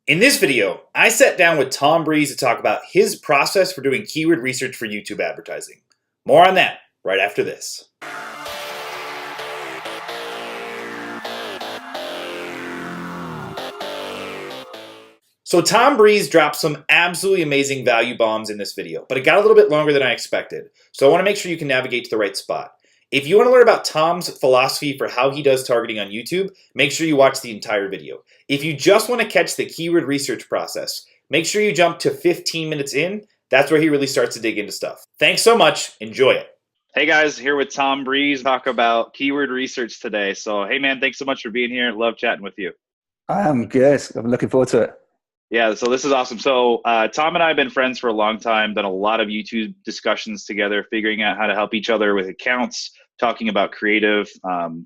In this video, I sat down with Tom Breeze to talk about his process for doing keyword research for YouTube advertising. More on that right after this. So Tom Breeze dropped some absolutely amazing value bombs in this video, but it got a little bit longer than I expected. So I want to make sure you can navigate to the right spot. If you want to learn about Tom's philosophy for how he does targeting on YouTube, make sure you watch the entire video. If you just want to catch the keyword research process, make sure you jump to 15 minutes in. That's where he really starts to dig into stuff. Thanks so much. Enjoy it. Hey guys, here with Tom Breeze, talk about keyword research today. So, hey man, thanks so much for being here. Love chatting with you. I'm good. I'm looking forward to it. Yeah, so this is awesome. So Tom and I have been friends for a long time, done a lot of YouTube discussions together, figuring out how to help each other with accounts, talking about creative,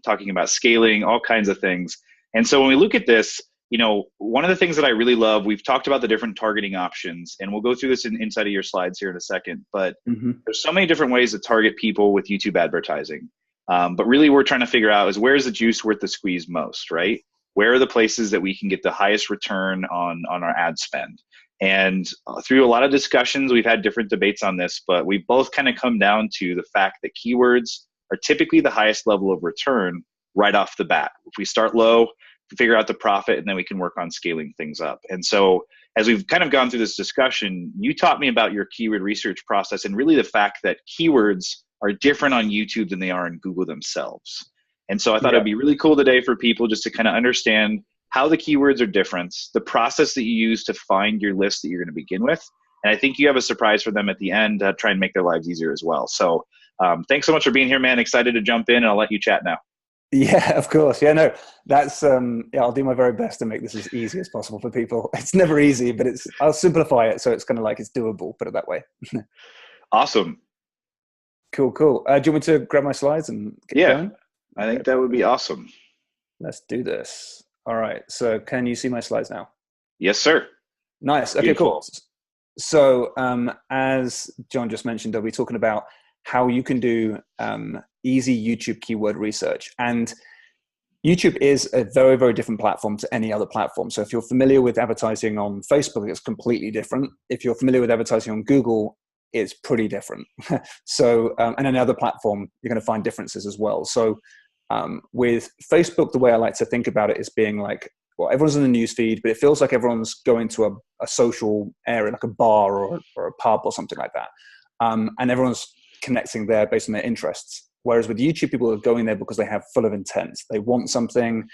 talking about scaling, all kinds of things. And so when we look at this, you know, one of the things that I really love, we've talked about the different targeting options, and we'll go through this inside of your slides here in a second, but there's so many different ways to target people with YouTube advertising. But really we're trying to figure out is where's the juice worth the squeeze most, right? Where are the places that we can get the highest return on our ad spend? And through a lot of discussions, we've had different debates on this, but we both kind of come down to the fact that keywords are typically the highest level of return right off the bat. If we start low, figure out the profit, and then we can work on scaling things up. And so as we've kind of gone through this discussion, you taught me about your keyword research process and really the fact that keywords are different on YouTube than they are in Google themselves. And so I thought it'd be really cool today for people just to kind of understand how the keywords are different, the process that you use to find your list that you're going to begin with. And I think you have a surprise for them at the end to try and make their lives easier as well. So thanks so much for being here, man. Excited to jump in, and I'll let you chat now. Yeah, of course. Yeah, no, that's, yeah, I'll do my very best to make this as easy as possible for people. It's never easy, but I'll simplify it so it's kind of like it's doable, put it that way. Awesome. Cool. Do you want me to grab my slides and get going? I think that would be awesome. Let's do this. All right. So can you see my slides now? Yes, sir. Nice. Okay, cool. So as John just mentioned, I'll be talking about how you can do easy YouTube keyword research. And YouTube is a very, very different platform to any other platform. So if you're familiar with advertising on Facebook, it's completely different. If you're familiar with advertising on Google, it's pretty different. So, and any other platform, you're going to find differences as well. So with Facebook, the way I like to think about it is being like, well, everyone's in the news feed, but it feels like everyone's going to a social area, like a bar or a pub or something like that. And everyone's connecting there based on their interests. Whereas with YouTube, people are going there because they have full of intent. They want something,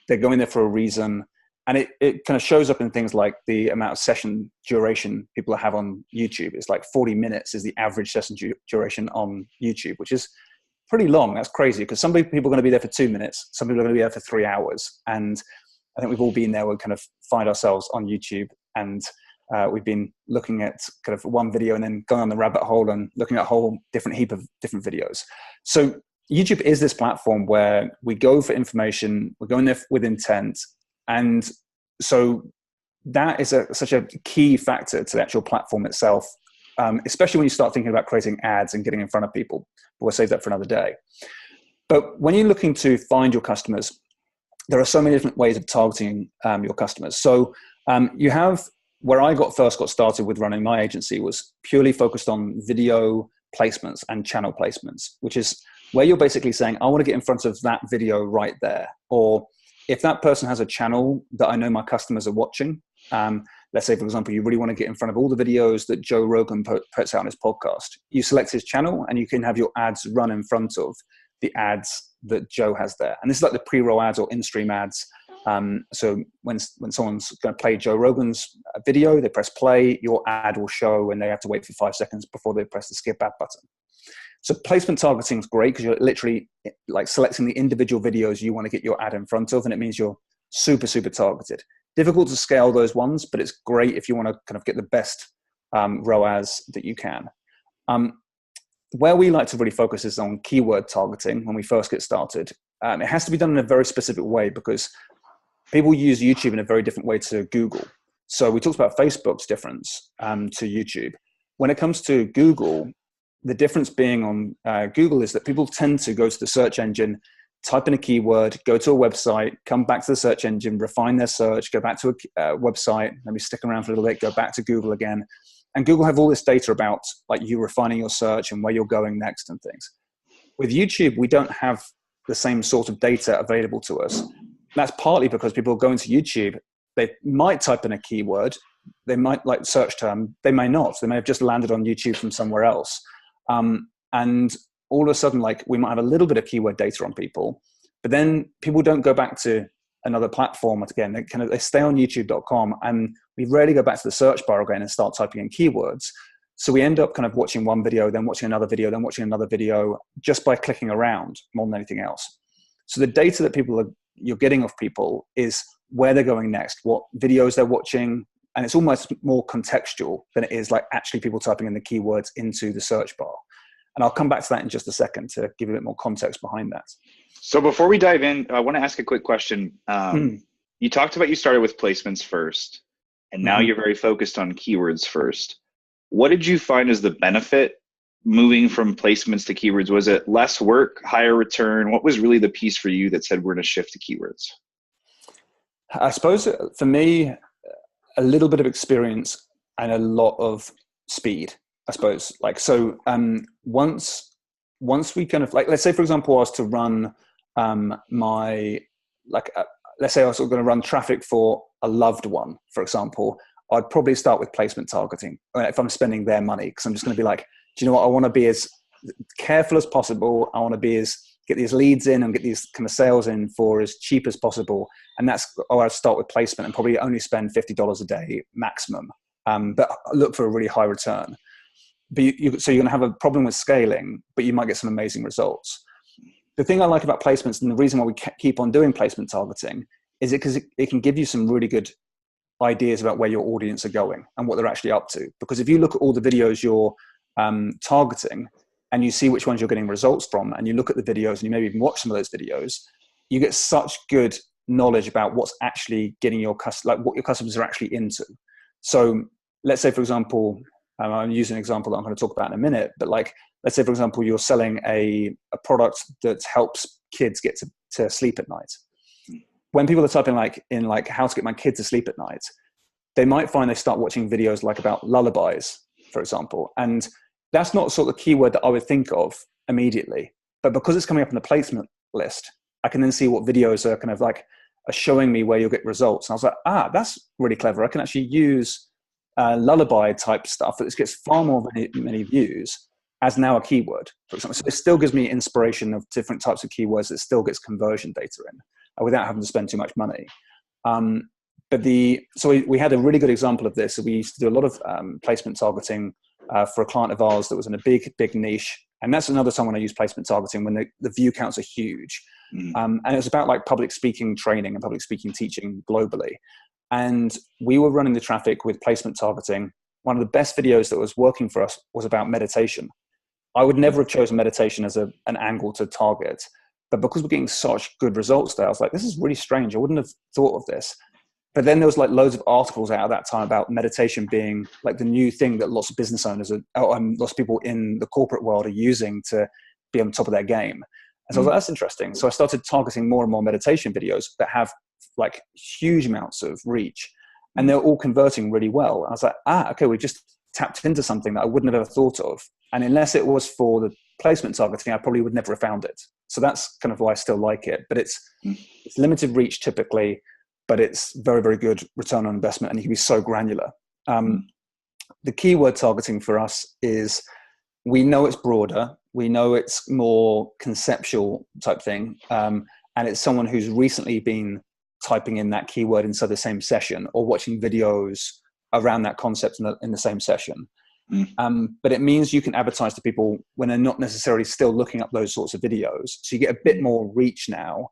they're going there for a reason. And it kind of shows up in things like the amount of session duration people have on YouTube. It's like 40 minutes is the average session duration on YouTube, which is pretty long. That's crazy because some people are going to be there for 2 minutes. Some people are going to be there for 3 hours. And I think we've all been there. We kind of find ourselves on YouTube, and we've been looking at kind of one video and then going on the rabbit hole and looking at a whole different heap of different videos. So YouTube is this platform where we go for information. We're going there with intent. And so that is such a key factor to the actual platform itself, especially when you start thinking about creating ads and getting in front of people. But we'll save that for another day. But when you're looking to find your customers, there are so many different ways of targeting your customers. So you have, where I first got started with running my agency was purely focused on video placements and channel placements, which is where you're basically saying, I want to get in front of that video right there. Or if that person has a channel that I know my customers are watching, let's say, for example, you really want to get in front of all the videos that Joe Rogan puts out on his podcast, you select his channel and you can have your ads run in front of the ads that Joe has there. And this is like the pre-roll ads or in-stream ads. So when someone's going to play Joe Rogan's video, they press play, your ad will show, and they have to wait for 5 seconds before they press the skip ad button. So placement targeting is great because you're literally like selecting the individual videos you want to get your ad in front of, and it means you're super, super targeted. Difficult to scale those ones, but it's great if you want to kind of get the best ROAS that you can. Where we like to really focus is on keyword targeting when we first get started. It has to be done in a very specific way because people use YouTube in a very different way to Google. So we talked about Facebook's difference to YouTube. When it comes to Google, the difference being on Google is that people tend to go to the search engine type in a keyword, go to a website, come back to the search engine, refine their search, go back to a website, maybe stick around for a little bit, go back to Google again. And Google have all this data about like you refining your search and where you're going next and things. With YouTube, we don't have the same sort of data available to us. That's partly because people are going to YouTube. They might type in a keyword. They might like search term. They may not. They may have just landed on YouTube from somewhere else. And all of a sudden, like we might have a little bit of keyword data on people, but then people don't go back to another platform again. They stay on youtube.com, and we rarely go back to the search bar again and start typing in keywords. So we end up kind of watching one video, then watching another video, then watching another video, just by clicking around more than anything else. So the data that you're getting of people is where they're going next, what videos they're watching, and it's almost more contextual than it is like actually people typing in the keywords into the search bar. And I'll come back to that in just a second to give you a bit more context behind that. So before we dive in, I want to ask a quick question. You talked about you started with placements first, and now you're very focused on keywords first. What did you find as the benefit moving from placements to keywords? Was it less work, higher return? What was really the piece for you that said we're going to shift to keywords? I suppose for me, a little bit of experience and a lot of speed, I suppose. Like, so once we kind of like, let's say for example, I was to run let's say I was going to run traffic for a loved one, for example, I'd probably start with placement targeting if I'm spending their money, because I'm just going to be like, do you know what? I want to be as careful as possible. I want to get these leads in and get these kind of sales in for as cheap as possible. And I'd start with placement and probably only spend $50 a day maximum, but look for a really high return. But so you're going to have a problem with scaling, but you might get some amazing results. The thing I like about placements, and the reason why we keep on doing placement targeting, is because it can give you some really good ideas about where your audience are going and what they're actually up to. Because if you look at all the videos you're targeting and you see which ones you're getting results from, and you look at the videos and you maybe even watch some of those videos, you get such good knowledge about what's actually getting what your customers are actually into. So let's say, for example, I'm using an example that I'm going to talk about in a minute, but like, let's say, for example, you're selling a product that helps kids get to sleep at night. When people are typing in how to get my kid to sleep at night, they might find they start watching videos like about lullabies, for example. And that's not sort of the keyword that I would think of immediately. But because it's coming up in the placement list, I can then see what videos are kind of like are showing me where you'll get results. And I was like, that's really clever. I can actually use lullaby type stuff that gets far more many views as now a keyword, for example. So it still gives me inspiration of different types of keywords that still gets conversion data in without having to spend too much money. So we had a really good example of this. So we used to do a lot of placement targeting for a client of ours that was in a big niche. And that's another time when I use placement targeting, when the view counts are huge. And it was about like public speaking training and public speaking teaching globally. And we were running the traffic with placement targeting. One of the best videos that was working for us was about meditation. I would never have chosen meditation as an angle to target. But because we're getting such good results there, I was like, this is really strange. I wouldn't have thought of this. But then there was like loads of articles out at that time about meditation being like the new thing that lots of business owners lots of people in the corporate world are using to be on top of their game. And so I was like, that's interesting. So I started targeting more and more meditation videos that have like huge amounts of reach, and they're all converting really well. And I was like, okay, we just tapped into something that I wouldn't have ever thought of. And unless it was for the placement targeting, I probably would never have found it. So that's kind of why I still like it. But it's limited reach typically, but it's very, very good return on investment, and you can be so granular. The keyword targeting for us is, we know it's broader, we know it's more conceptual type thing, and it's someone who's recently been typing in that keyword inside the same session or watching videos around that concept in the same session. But it means you can advertise to people when they're not necessarily still looking up those sorts of videos. So you get a bit more reach now,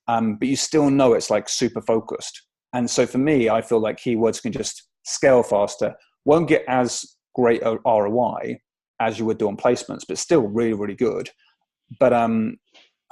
but you still know it's like super focused. And so for me, I feel like keywords can just scale faster, won't get as great a ROI as you would do on placements, but still really, really good. But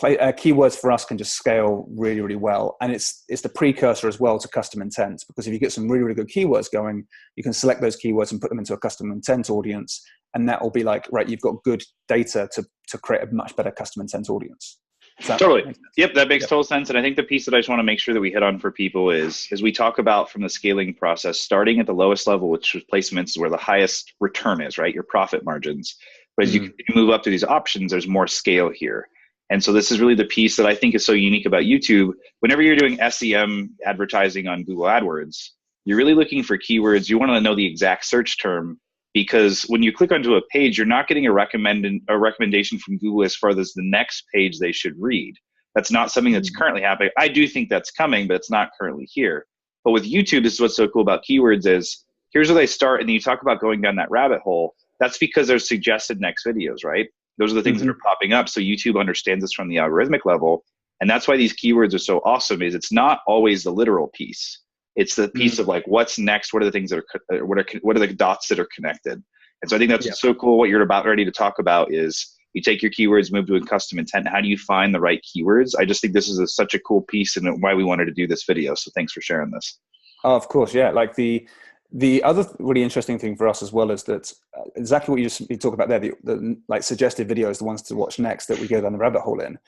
keywords for us can just scale really, really well. And it's the precursor as well to custom intent, because if you get some really, really good keywords going, you can select those keywords and put them into a custom intent audience. And that will be like, right, you've got good data to create a much better custom intent audience. Totally. Yep, that makes Yep. total sense. And I think the piece that I just want to make sure that we hit on for people is we talk about from the scaling process, starting at the lowest level, which is placements, is where the highest return is, right? Your profit margins. But as you move up to these options, there's more scale here. And so this is really the piece that I think is so unique about YouTube. Whenever you're doing SEM advertising on Google AdWords, you're really looking for keywords. You want to know the exact search term, because when you click onto a page, you're not getting a recommendation from Google as far as the next page they should read. That's not something that's currently happening. I do think that's coming, but it's not currently here. But with YouTube, this is what's so cool about keywords is here's where they start. And then you talk about going down that rabbit hole. That's because there's suggested next videos, right? Those are the things that are popping up. So YouTube understands this from the algorithmic level. And that's why these keywords are so awesome is it's not always the literal piece. It's the piece of like, what's next? What are the things that are, what are the dots that are connected? And so I think that's so cool. What you're about ready to talk about is you take your keywords, move to a custom intent. How do you find the right keywords? I just think this is such a cool piece and why we wanted to do this video. So thanks for sharing this. Oh, of course. Yeah. Like the other really interesting thing for us as well is that exactly what you talk about there, the like suggested videos, the ones to watch next that we go down the rabbit hole in.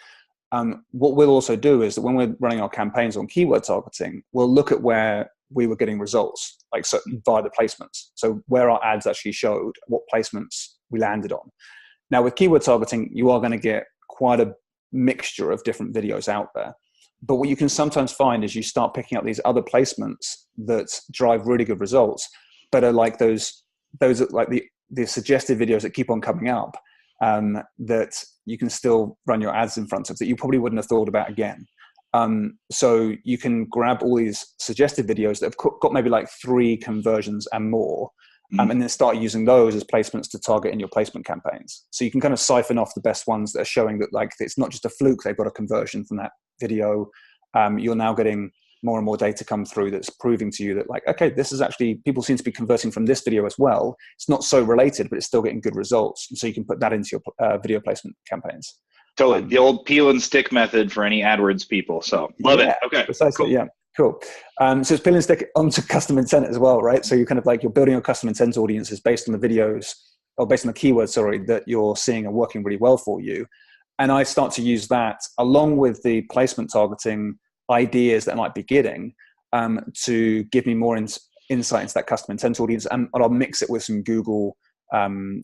What we'll also do is that when we're running our campaigns on keyword targeting, we'll look at where we were getting results, like so, via the placements. So where our ads actually showed, what placements we landed on. Now with keyword targeting, you are going to get quite a mixture of different videos out there. But what you can sometimes find is you start picking up these other placements that drive really good results, but are like those are like the suggested videos that keep on coming up. That you can still run your ads in front of that you probably wouldn't have thought about again. So you can grab all these suggested videos that have got maybe like 3 conversions and more, and then start using those as placements to target in your placement campaigns. So you can kind of siphon off the best ones that are showing that like it's not just a fluke they've got a conversion from that video. You're now getting more and more data come through that's proving to you that like, okay, this is actually, people seem to be converting from this video as well. It's not so related, but it's still getting good results. And so you can put that into your video placement campaigns. Totally. The old peel and stick method for any AdWords people. So love it. Okay. Precisely. Cool. Yeah. Cool. So it's peel and stick onto custom intent as well, right? So you're kind of like, you're building your custom intent audiences based on the videos or based on the keywords, sorry, that you're seeing are working really well for you. And I start to use that along with the placement targeting ideas that I might be getting to give me more insight into that custom intent audience. And I'll mix it with some Google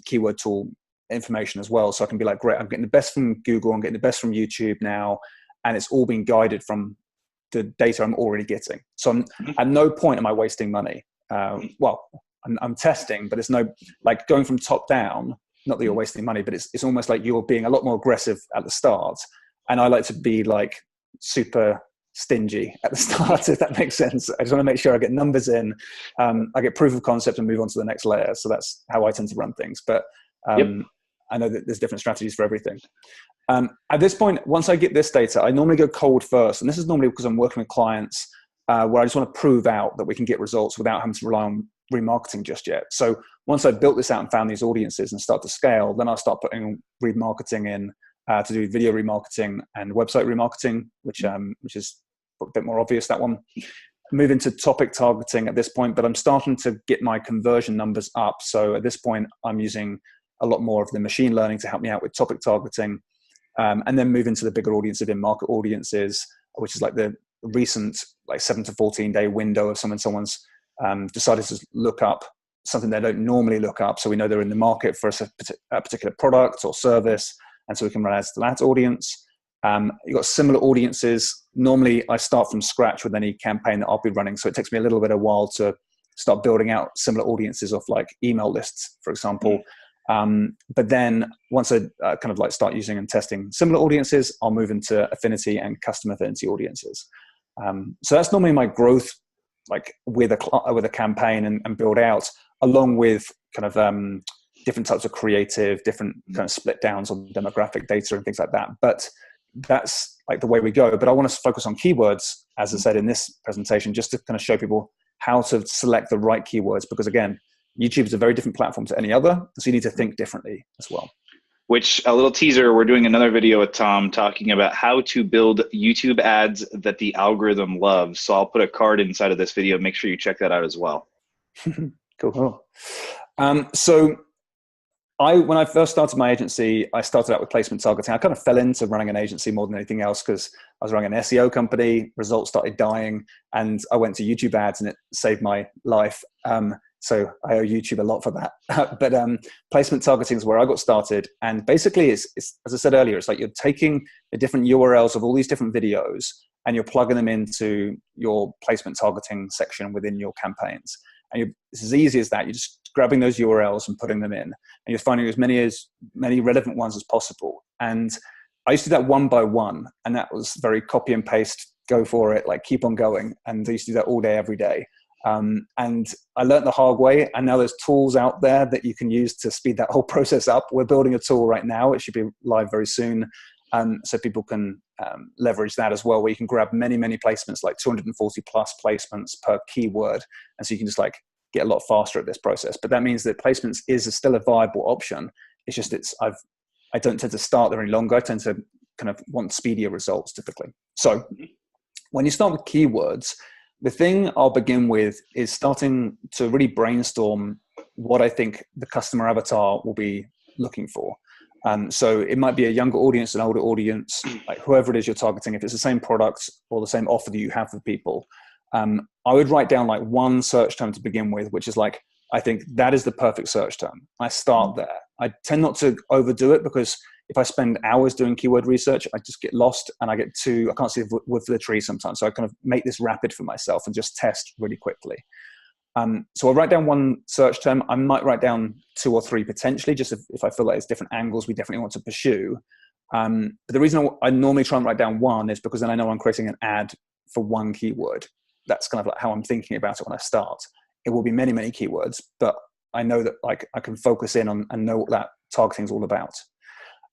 keyword tool information as well. So I can be like, great, I'm getting the best from Google, I'm getting the best from YouTube now, and it's all being guided from the data I'm already getting. So at no point am I wasting money. Well, I'm testing, but it's no, like going from top down, not that you're wasting money, but it's almost like you're being a lot more aggressive at the start. And I like to be like super stingy at the start, if that makes sense. I just want to make sure I get numbers in, I get proof of concept and move on to the next layer. So that's how I tend to run things. But I know that there's different strategies for everything. At this point, once I get this data, I normally go cold first. And this is normally because I'm working with clients where I just want to prove out that we can get results without having to rely on remarketing just yet. So once I've built this out and found these audiences and start to scale, then I'll start putting remarketing in to do video remarketing and website remarketing, which is a bit more obvious, that one. Move into topic targeting at this point, but I'm starting to get my conversion numbers up. So at this point, I'm using a lot more of the machine learning to help me out with topic targeting, and then move into the bigger audience of in-market audiences, which is like the recent like 7 to 14 day window of someone's decided to look up something they don't normally look up. So we know they're in the market for a particular product or service, and so we can run ads to that audience. You've got similar audiences. Normally, I start from scratch with any campaign that I'll be running, so it takes me a little bit of a while to start building out similar audiences of like email lists, for example. But then once I kind of like start using and testing similar audiences, I'll move into affinity and custom affinity audiences. So that's normally my growth, like with a campaign and build out, along with kind of different types of creative, different kind of split downs on demographic data and things like that. But that's like the way we go. But I want to focus on keywords, as I said in this presentation, just to kind of show people how to select the right keywords, because again, YouTube is a very different platform to any other, so you need to think differently as well. Which, a little teaser, we're doing another video with Tom talking about how to build YouTube ads that the algorithm loves. So I'll put a card inside of this video. Make sure you check that out as well. Cool. So when I first started my agency, I started out with placement targeting. I kind of fell into running an agency more than anything else because I was running an SEO company, results started dying, and I went to YouTube ads and it saved my life. So I owe YouTube a lot for that. But placement targeting is where I got started. And basically, it's, as I said earlier, it's like you're taking the different URLs of all these different videos and you're plugging them into your placement targeting section within your campaigns. And it's as easy as that. You're just grabbing those URLs and putting them in. And you're finding as many relevant ones as possible. And I used to do that one by one. And that was very copy and paste, go for it, like keep on going. And I used to do that all day, every day. And I learned the hard way. And now there's tools out there that you can use to speed that whole process up. We're building a tool right now. It should be live very soon. So people can leverage that as well, where you can grab many, many placements, like 240 plus placements per keyword. And so you can just like get a lot faster at this process. But that means that placements is still a viable option. It's just, I don't tend to start there any longer. I tend to kind of want speedier results typically. So when you start with keywords, the thing I'll begin with is starting to really brainstorm what I think the customer avatar will be looking for. So it might be a younger audience, an older audience, like whoever it is you're targeting. If it's the same product or the same offer that you have for people, I would write down like one search term to begin with, which is like, I think that is the perfect search term. I start there. I tend not to overdo it because if I spend hours doing keyword research, I just get lost and I can't see the wood for the tree sometimes. So I kind of make this rapid for myself and just test really quickly. So I'll write down one search term. I might write down 2 or 3 potentially, just if I feel like there's different angles we definitely want to pursue. But the reason I normally try and write down one is because then I know I'm creating an ad for one keyword. That's kind of like how I'm thinking about it when I start. It will be many, many keywords, but I know that like I can focus in on and know what that targeting is all about.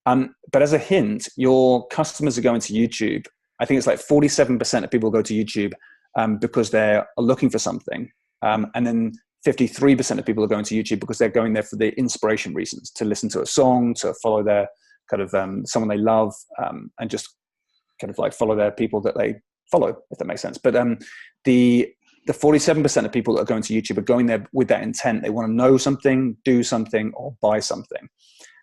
But as a hint, your customers are going to YouTube. I think it's like 47% of people go to YouTube because they're looking for something. And then 53% of people are going to YouTube because they're going there for the inspiration reasons, to listen to a song, to follow their kind of someone they love, and just kind of like follow their people that they follow, if that makes sense. But the 47% of people that are going to YouTube are going there with that intent. They want to know something, do something, or buy something.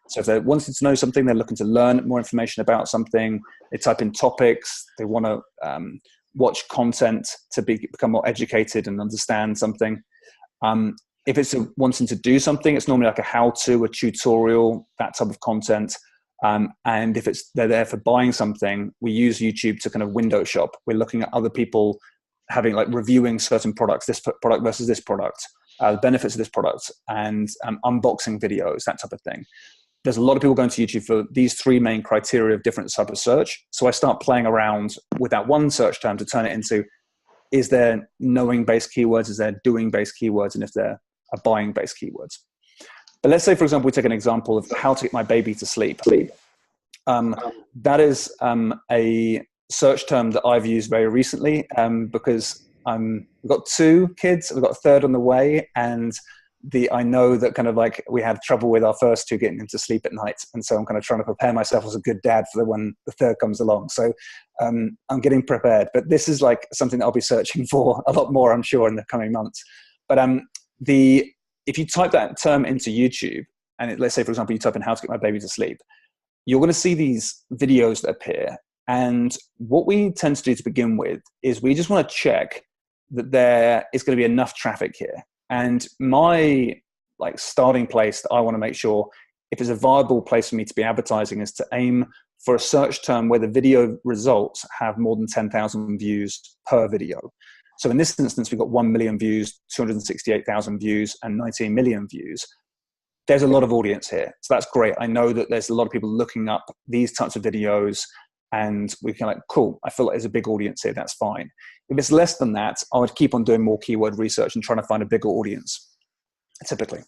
So if they're wanting to know something, they're looking to learn more information about something. They type in topics. They want to watch content to become more educated and understand something. If it's wanting to do something, it's normally like a how-to, a tutorial, that type of content. And if they're there for buying something, we use YouTube to kind of window shop. We're looking at other people having like reviewing certain products, this product versus this product, the benefits of this product, and unboxing videos, that type of thing. There's a lot of people going to YouTube for these 3 main criteria of different type of search. So I start playing around with that one search term to turn it into, is there knowing-based keywords? Is there doing-based keywords? And if there are buying-based keywords? But let's say, for example, we take an example of how to get my baby to sleep. That is a search term that I've used very recently because we've got 2 kids, we've got a third on the way, and I know that kind of like we had trouble with our first 2 getting them to sleep at night. And so I'm kind of trying to prepare myself as a good dad for when the third comes along. So I'm getting prepared, but this is like something that I'll be searching for a lot more, I'm sure, in the coming months. But if you type that term into YouTube, and let's say, for example, you type in how to get my baby to sleep, you're going to see these videos that appear. And what we tend to do to begin with is we just want to check that there is going to be enough traffic here. And my like starting place that I want to make sure if it's a viable place for me to be advertising is to aim for a search term where the video results have more than 10,000 views per video. So in this instance, we've got 1 million views, 268,000 views, and 19 million views. There's a lot of audience here. So that's great. I know that there's a lot of people looking up these types of videos, and we can like, cool, I feel like there's a big audience here. That's fine. If it's less than that, I would keep on doing more keyword research and trying to find a bigger audience, typically.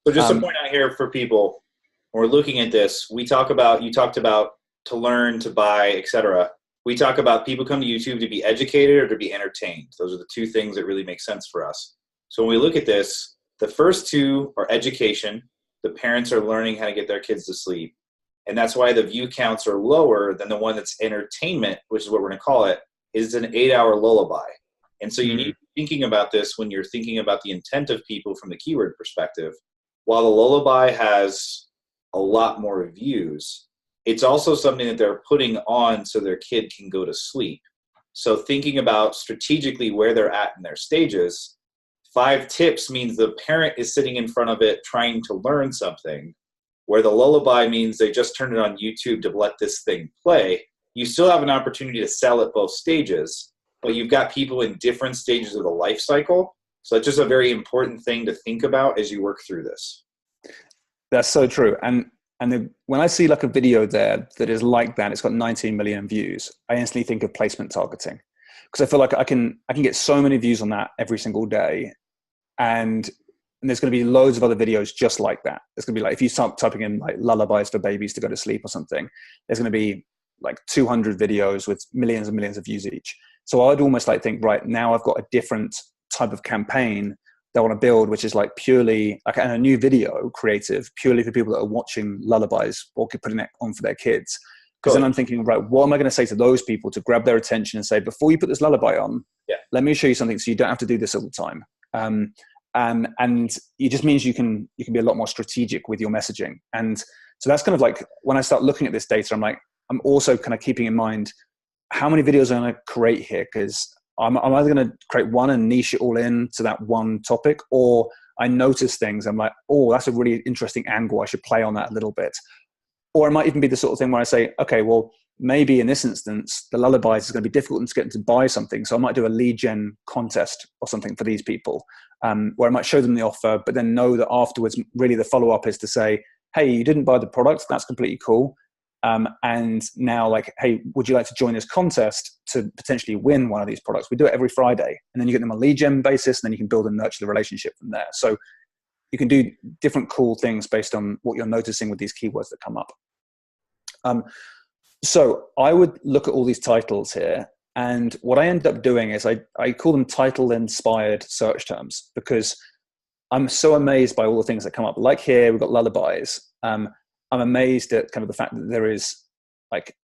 So just to point out here for people, when we're looking at this, you talked about to learn, to buy, etc. We talk about people come to YouTube to be educated or to be entertained. Those are the 2 things that really make sense for us. So when we look at this, the first 2 are education. The parents are learning how to get their kids to sleep. And that's why the view counts are lower than the one that's entertainment, which is what we're going to call it, is an 8-hour lullaby. And so you need to be thinking about this when you're thinking about the intent of people from the keyword perspective. while the lullaby has a lot more views, it's also something that they're putting on so their kid can go to sleep. So thinking about strategically where they're at in their stages, 5 tips means the parent is sitting in front of it trying to learn something, where the lullaby means they just turned it on YouTube to let this thing play. You still have an opportunity to sell at both stages, but you've got people in different stages of the life cycle. So it's just a very important thing to think about as you work through this. That's so true. And when I see like a video there that is like that, it's got 19 million views, I instantly think of placement targeting, because I feel like I can get so many views on that every single day. And there's going to be loads of other videos just like that. There's going to be like, if you start typing in like lullabies for babies to go to sleep or something, there's going to be like 200 videos with millions and millions of views each. So I'd almost like think, right, now I've got a different type of campaign that I want to build, which is like purely like a new video creative, purely for people that are watching lullabies or putting it on for their kids. Because then I'm thinking, right, what am I going to say to those people to grab their attention and say, before you put this lullaby on, let me show you something so you don't have to do this all the time. And it just means you can be a lot more strategic with your messaging. And so that's kind of like, when I start looking at this data, I'm like, I'm also kind of keeping in mind how many videos I'm going to create here, because I'm either going to create one and niche it all in to that one topic, or I notice things, I'm like, oh, that's a really interesting angle, I should play on that a little bit. Or it might even be the sort of thing where I say, okay, well, maybe in this instance, the lullabies is going to be difficult to get them to buy something. So I might do a lead gen contest or something for these people, where I might show them the offer, but then know that afterwards, really the follow-up is to say, hey, you didn't buy the product. That's completely cool. And now, like, hey, would you like to join this contest to potentially win one of these products? We do it every Friday. And then you get them on a lead gen basis, and then you can build and nurture the relationship from there. So you can do different cool things based on what you're noticing with these keywords that come up. So I would look at all these titles here, and what I end up doing is I call them title-inspired search terms, because I'm so amazed by all the things that come up. Like here, we've got lullabies. I'm amazed at kind of the fact that there is, like,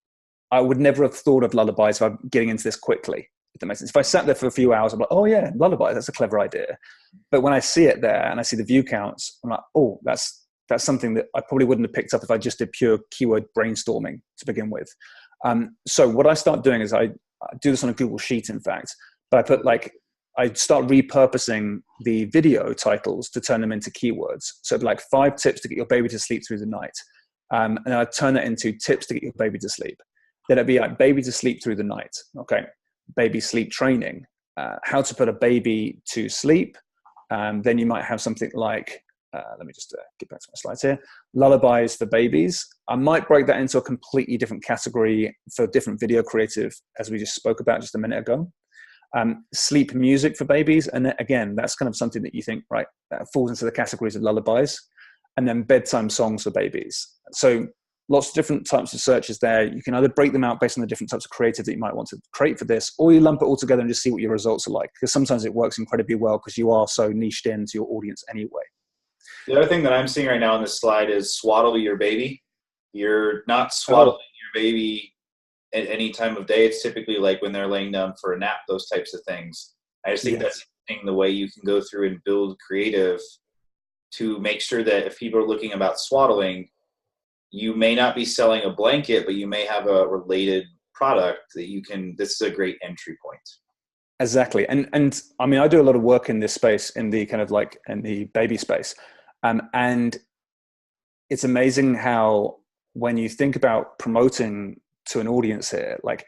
I would never have thought of lullabies if I'm getting into this quickly, if that makes sense. If I sat there for a few hours, I'm like, oh yeah, lullabies, that's a clever idea. But when I see it there and I see the view counts, I'm like, oh, that's something that I probably wouldn't have picked up if I just did pure keyword brainstorming to begin with. So what I start doing is I do this on a Google Sheet, in fact, but I start repurposing the video titles to turn them into keywords. So it'd be like 5 tips to get your baby to sleep through the night. And I'd turn it into tips to get your baby to sleep. Then it'd be like baby to sleep through the night. Okay. Baby sleep training, how to put a baby to sleep. Then you might have something like, let me just get back to my slides here. Lullabies for babies. I might break that into a completely different category for different video creative, as we just spoke about just a minute ago. Sleep music for babies. And again, that's kind of something that you think, right, that falls into the categories of lullabies. And then bedtime songs for babies. So lots of different types of searches there. You can either break them out based on the different types of creative that you might want to create for this, or you lump it all together and just see what your results are like. Because sometimes it works incredibly well because you are so niched into your audience anyway. The other thing that I'm seeing right now on this slide is swaddle your baby. You're not swaddling your baby at any time of day. It's typically like when they're laying down for a nap, those types of things. I just think that's the way you can go through and build creative to make sure that if people are looking about swaddling, you may not be selling a blanket, but you may have a related product that you can, this is a great entry point. Exactly. And I mean, I do a lot of work in this space, in the kind of like in the baby space. And it's amazing how when you think about promoting to an audience here, like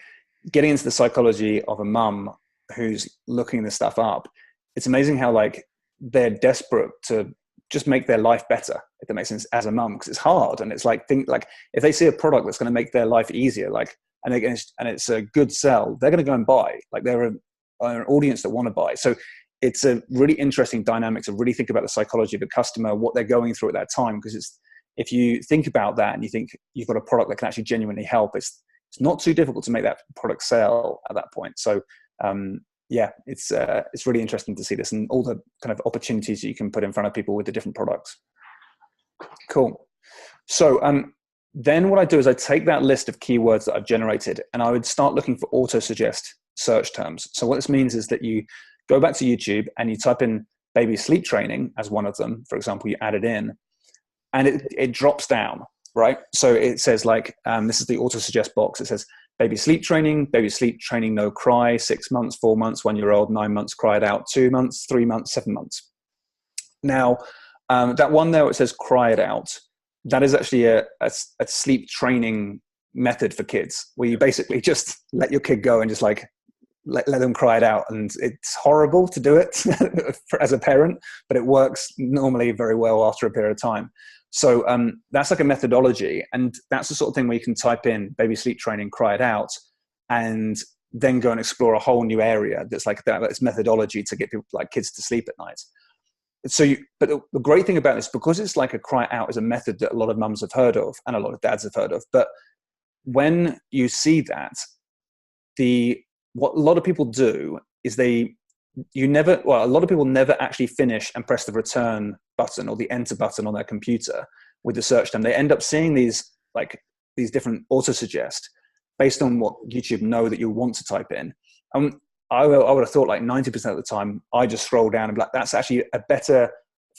getting into the psychology of a mum who's looking this stuff up, it's amazing how like they're desperate to just make their life better, if that makes sense, as a mum, because it's hard. And it's like, if they see a product that's going to make their life easier, like, and it's a good sell, they're going to go and buy. Like they're an audience that want to buy. So it's a really interesting dynamic to really think about the psychology of the customer, what they're going through at that time. Because if you think about that and you think you've got a product that can actually genuinely help, it's not too difficult to make that product sell at that point. So it's really interesting to see this and all the kind of opportunities that you can put in front of people with the different products. Cool. So then what I do is I take that list of keywords that I've generated and I would start looking for auto-suggest search terms. So what this means is that you go back to YouTube and you type in baby sleep training as one of them. For example, you add it in. and it drops down, right? So it says like, this is the auto suggest box. It says baby sleep training, no cry, 6 months, 4 months, 1 year old, 9 months, cried out, 2 months, 3 months, 7 months. Now, that one there, it says cried out. That is actually a sleep training method for kids, where you basically just let your kid go and just like let them cry it out. And it's horrible to do it as a parent, but it works normally very well after a period of time. So that's like a methodology, and that's the sort of thing where you can type in baby sleep training, cry it out, and then go and explore a whole new area that's like that's methodology to get people, like kids, to sleep at night. So, but the great thing about this, because it's like a cry out is a method that a lot of mums have heard of and a lot of dads have heard of. But when you see that, what a lot of people do is a lot of people never actually finish and press the return button or the enter button on their computer with the search term. They end up seeing these different auto suggest based on what YouTube know that you want to type in. I would have thought like 90% of the time, I just scroll down and be like, that's actually a better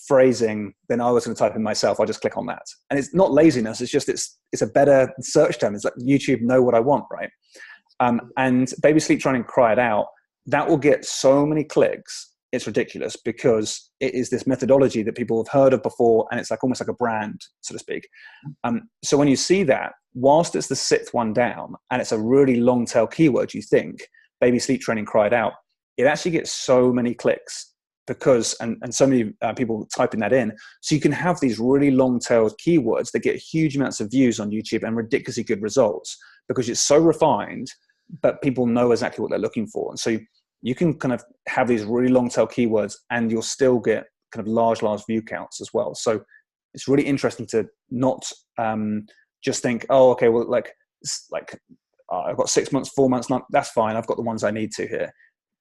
phrasing than I was going to type in myself. I just click on that. And it's not laziness. It's just, it's a better search term. It's like YouTube know what I want, right? And baby sleep training, cry it out, that will get so many clicks. It's ridiculous, because it is this methodology that people have heard of before. And it's like almost like a brand, so to speak. So when you see that, whilst it's the sixth one down and it's a really long tail keyword, you think, baby sleep training, cried out, it actually gets so many clicks because, and so many people typing that in. So you can have these really long tailed keywords that get huge amounts of views on YouTube and ridiculously good results because it's so refined, but people know exactly what they're looking for. And so you can kind of have these really long tail keywords and you'll still get kind of large view counts as well. So it's really interesting to not just think, oh, okay, well, I've got 6 months, 4 months, that's fine. I've got the ones I need to here.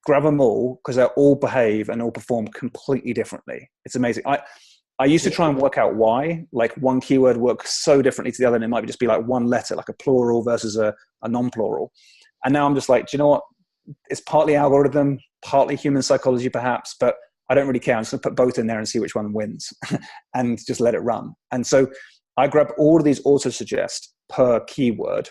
Grab them all, because they all behave and all perform completely differently. It's amazing. I used to try and work out why, like one keyword works so differently to the other, and it might just be like one letter, like a plural versus a non-plural. And now I'm just like, do you know what? It's partly algorithm, partly human psychology perhaps, but I don't really care. I'm just gonna put both in there and see which one wins and just let it run. And so I grab all of these auto suggest per keyword,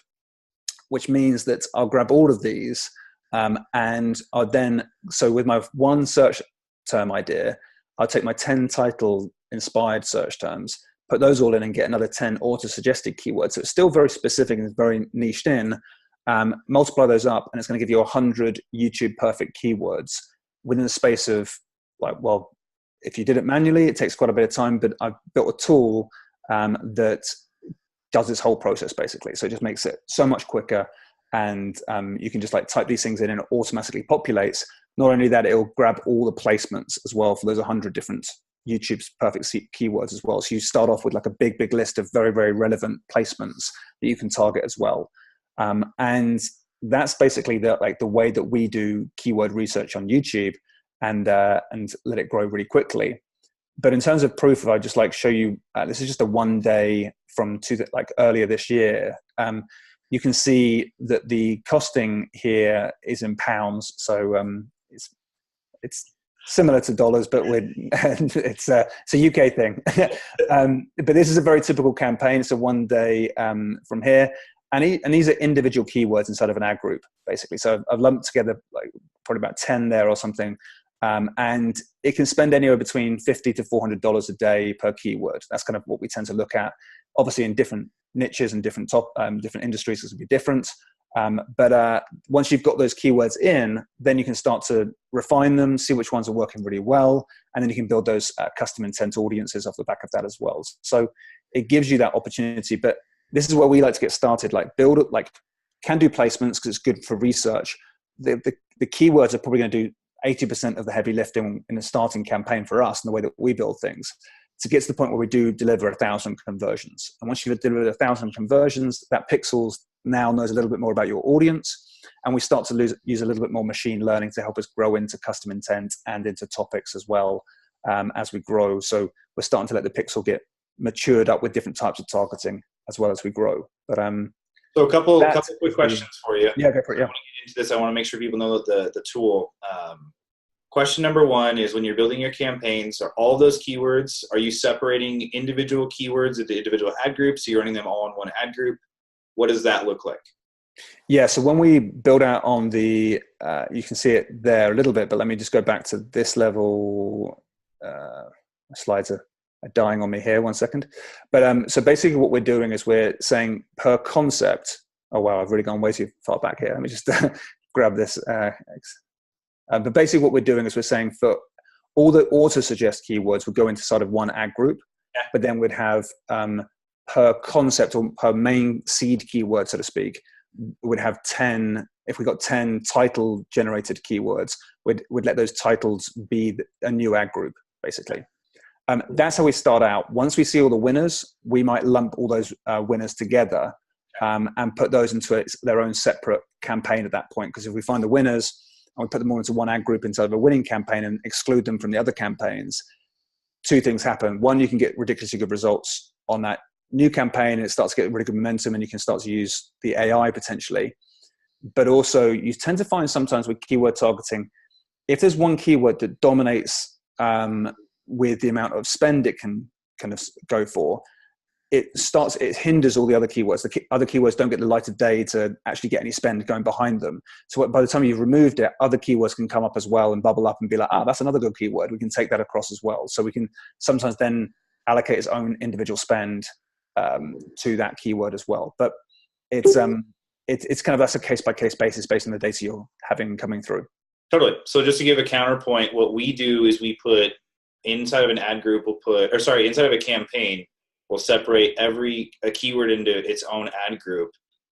which means that I'll grab all of these and I'll then, so with my one search term idea, I'll take my 10 title inspired search terms, put those all in and get another 10 auto suggested keywords. So it's still very specific and very niched in. Multiply those up and it's going to give you 100 YouTube perfect keywords within the space of well, if you did it manually, it takes quite a bit of time, but I've built a tool that does this whole process basically. So it just makes it so much quicker, and you can just like type these things in and it automatically populates. Not only that, it'll grab all the placements as well for those 100 different YouTube's perfect keywords as well. So you start off with like a big list of very, very relevant placements that you can target as well. And that's basically the way that we do keyword research on YouTube, and let it grow really quickly. But in terms of proof, I just like show you, this is just a 1 day from earlier this year. You can see that the costing here is in pounds. So it's similar to dollars, but it's a UK thing. But this is a very typical campaign. It's a 1 day from here. And these are individual keywords inside of an ad group, basically. So I've lumped together like probably about 10 there or something. And it can spend anywhere between $50 to $400 a day per keyword. That's kind of what we tend to look at. Obviously, in different niches and different industries, this will be different. But once you've got those keywords in, then you can start to refine them, see which ones are working really well, and then you can build those custom intent audiences off the back of that as well. So it gives you that opportunity. But this is where we like to get started. Can do placements because it's good for research. The keywords are probably going to do 80% of the heavy lifting in the starting campaign for us, and the way that we build things, to get to the point where we do deliver 1,000 conversions. And once you've delivered 1,000 conversions, that Pixels now knows a little bit more about your audience, and we start to use a little bit more machine learning to help us grow into custom intent and into topics as well as we grow. So we're starting to let the Pixel get matured up with different types of targeting as well as we grow. But so a couple quick questions for you. Yeah, go for it. Yeah. I want to get into this. I want to make sure people know that the tool. question number one is, when you're building your campaigns, are all those keywords, are you separating individual keywords into individual ad groups? So you're running them all in one ad group? What does that look like? Yeah, so when we build out on the, you can see it there a little bit, but let me just go back to this level. Slides are dying on me here, 1 second. But so basically what we're doing is we're saying per concept. Oh, wow, I've really gone way too far back here. Let me just grab this. But basically what we're doing is we're saying for all the auto-suggest keywords would go inside of one ad group, but then we'd have per concept or per main seed keyword, so to speak, would have 10, if we got 10 title generated keywords, we'd let those titles be a new ad group, basically. That's how we start out. Once we see all the winners, we might lump all those winners together and put those into their own separate campaign at that point. Because if we find the winners and we put them all into one ad group inside of a winning campaign and exclude them from the other campaigns, two things happen. One, you can get ridiculously good results on that new campaign, and it starts to get really good momentum, and you can start to use the AI potentially. But also, you tend to find sometimes with keyword targeting, if there's one keyword that dominates with the amount of spend it can kind of go for, it hinders all the other keywords. The other keywords don't get the light of day to actually get any spend going behind them. So by the time you've removed it, other keywords can come up as well and bubble up and be like, that's another good keyword. We can take that across as well. So we can sometimes then allocate its own individual spend to that keyword as well. But it's kind of, that's a case-by-case basis based on the data you're having coming through. Totally. So just to give a counterpoint, what we do is we put inside of an ad group, inside of a campaign, we'll separate a keyword into its own ad group.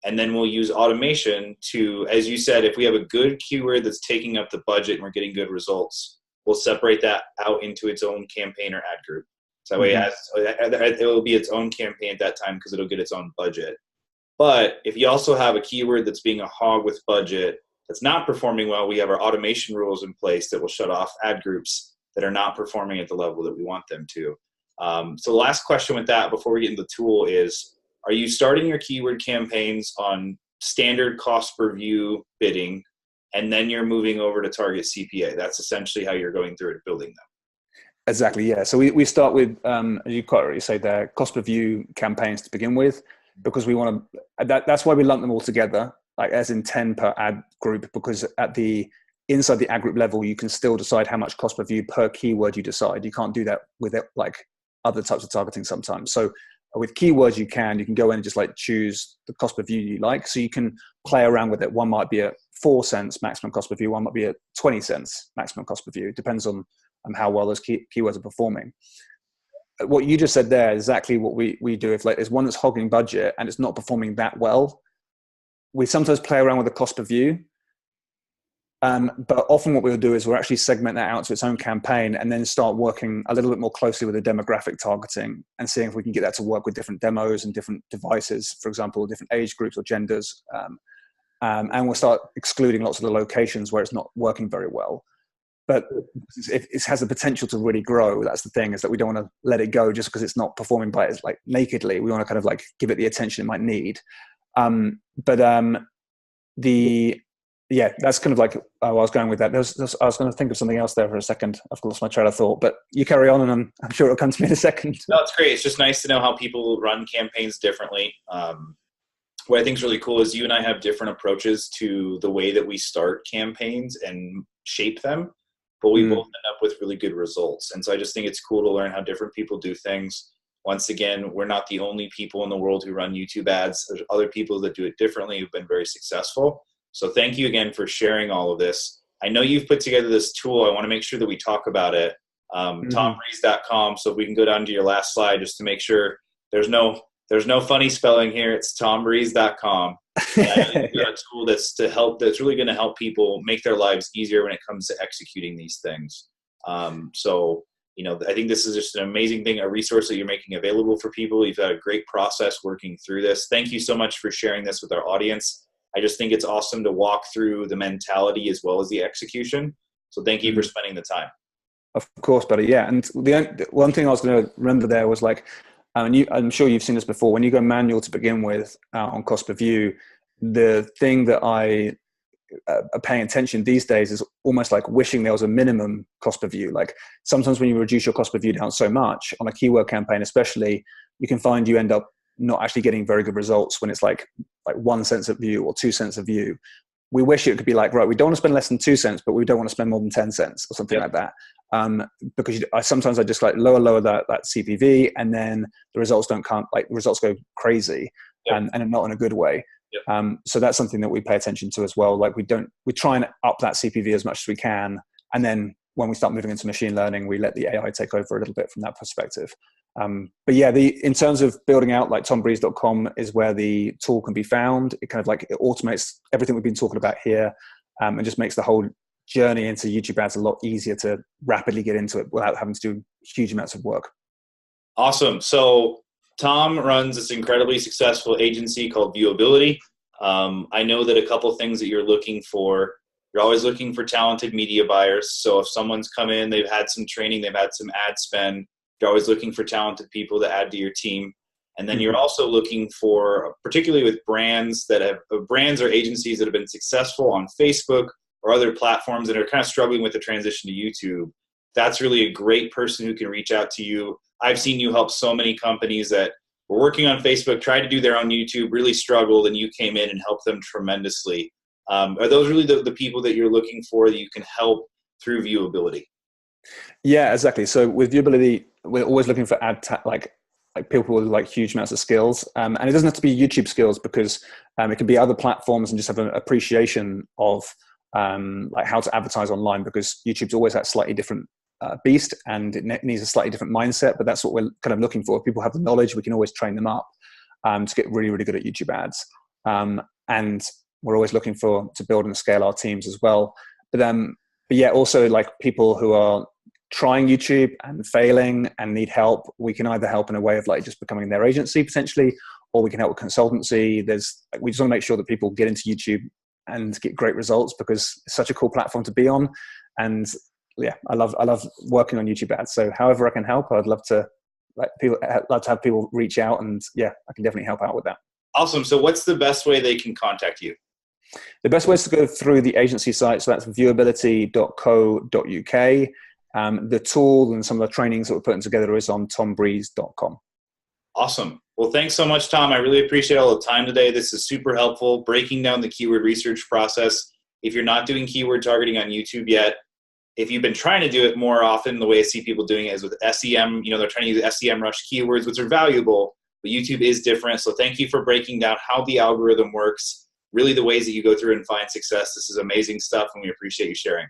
And then we'll use automation to, as you said, if we have a good keyword that's taking up the budget and we're getting good results, we'll separate that out into its own campaign or ad group. So that way it will be its own campaign at that time because it'll get its own budget. But if you also have a keyword that's being a hog with budget that's not performing well, we have our automation rules in place that will shut off ad groups that are not performing at the level that we want them to. So the last question with that before we get into the tool is, are you starting your keyword campaigns on standard cost per view bidding, and then you're moving over to target CPA? That's essentially how you're going through it, building them. Exactly, yeah. So we start with, as you quite rightly say there, cost per view campaigns to begin with, because we want to, that's why we lump them all together, like as in 10 per ad group, because inside the ad group level, you can still decide how much cost per view per keyword you decide. You can't do that with it, like other types of targeting sometimes. So with keywords, you can go in and just like choose the cost per view you like. So you can play around with it. One might be at 4 cents maximum cost per view. One might be at 20 cents maximum cost per view. It depends on how well those keywords are performing. What you just said there is exactly what we do. If like there's one that's hogging budget and it's not performing that well, we sometimes play around with the cost per view. But often what we'll do is we'll actually segment that out to its own campaign and then start working a little bit more closely with the demographic targeting and seeing if we can get that to work with different demos and different devices, for example, different age groups or genders. And we'll start excluding lots of the locations where it's not working very well. But it has the potential to really grow. That's the thing, is that we don't want to let it go just because it's not performing by it like nakedly. We want to kind of like give it the attention it might need. That's kind of like I was going with that. I was going to think of something else there for a second. I've lost my train of thought, but you carry on, and I'm sure it'll come to me in a second. No, it's great. It's just nice to know how people run campaigns differently. What I think is really cool is you and I have different approaches to the way that we start campaigns and shape them, but we both end up with really good results. And so I just think it's cool to learn how different people do things. Once again, we're not the only people in the world who run YouTube ads. There's other people that do it differently who've been very successful. So thank you again for sharing all of this. I know you've put together this tool. I want to make sure that we talk about it. TomBreeze.com. So if we can go down to your last slide just to make sure there's no funny spelling here. It's TomBreeze.com. You've got a tool that's really going to help people make their lives easier when it comes to executing these things. I think this is just an amazing thing, a resource that you're making available for people. You've got a great process working through this. Thank you so much for sharing this with our audience. I just think it's awesome to walk through the mentality as well as the execution. So thank you for spending the time. Of course, buddy. Yeah. And the one thing I was going to remember there was like, I'm sure you've seen this before, when you go manual to begin with on cost per view, the thing that I are paying attention these days is almost like wishing there was a minimum cost per view. Like sometimes when you reduce your cost per view down so much on a keyword campaign, especially, you can find you end up not actually getting very good results when it's like 1 cent a view or 2 cents a view. We wish it could be like, right, we don't want to spend less than 2 cents, but we don't want to spend more than 10 cents or something like that. Because sometimes I just like lower that CPV, and then the results don't come, like the results go crazy and not in a good way. So that's something that we pay attention to as well. Like we try and up that CPV as much as we can. And then when we start moving into machine learning, we let the AI take over a little bit from that perspective. But yeah, in terms of building out, like tombreeze.com is where the tool can be found. It kind of like, it automates everything we've been talking about here, and just makes the whole journey into YouTube ads a lot easier to rapidly get into it without having to do huge amounts of work. Awesome. So Tom runs this incredibly successful agency called Viewability. I know that a couple of things that you're looking for, you're always looking for talented media buyers. So if someone's come in, they've had some training, they've had some ad spend, you're always looking for talented people to add to your team. And then you're also looking for, particularly with brands or agencies that have been successful on Facebook or other platforms and are kind of struggling with the transition to YouTube. That's really a great person who can reach out to you. I've seen you help so many companies that were working on Facebook, tried to do their own YouTube, really struggled, and you came in and helped them tremendously. Are those really the people that you're looking for that you can help through Viewability? Yeah, exactly. So with Viewability, we're always looking for like people with like huge amounts of skills. And it doesn't have to be YouTube skills, because it can be other platforms and just have an appreciation of like how to advertise online, because YouTube's always that slightly different beast, and it needs a slightly different mindset. But that's what we're kind of looking for. If people have the knowledge, we can always train them up to get really, really good at YouTube ads. And we're always looking to build and scale our teams as well. But yeah, also like people who are trying YouTube and failing and need help, we can either help in a way of like just becoming their agency potentially, or we can help with consultancy. We just want to make sure that people get into YouTube and get great results, because it's such a cool platform to be on. And yeah, I love working on YouTube ads. So however I can help, I'd love to have people reach out, and yeah, I can definitely help out with that. Awesome. So what's the best way they can contact you? The best way is to go through the agency site. So that's viewability.co.uk. The tool and some of the trainings that we're putting together is on tombreeze.com. Awesome. Well, thanks so much, Tom. I really appreciate all the time today. This is super helpful, breaking down the keyword research process. If you're not doing keyword targeting on YouTube yet, if you've been trying to do it more often, the way I see people doing it is with SEM. They're trying to use SEM rush keywords, which are valuable, but YouTube is different. So thank you for breaking down how the algorithm works, really the ways that you go through and find success. This is amazing stuff, and we appreciate you sharing.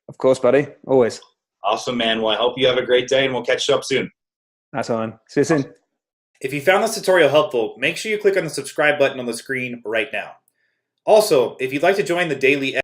Of course, buddy. Always. Awesome, man. Well, I hope you have a great day, and we'll catch you up soon. That's all, man. See you soon. Awesome. If you found this tutorial helpful, make sure you click on the subscribe button on the screen right now. Also, if you'd like to join the daily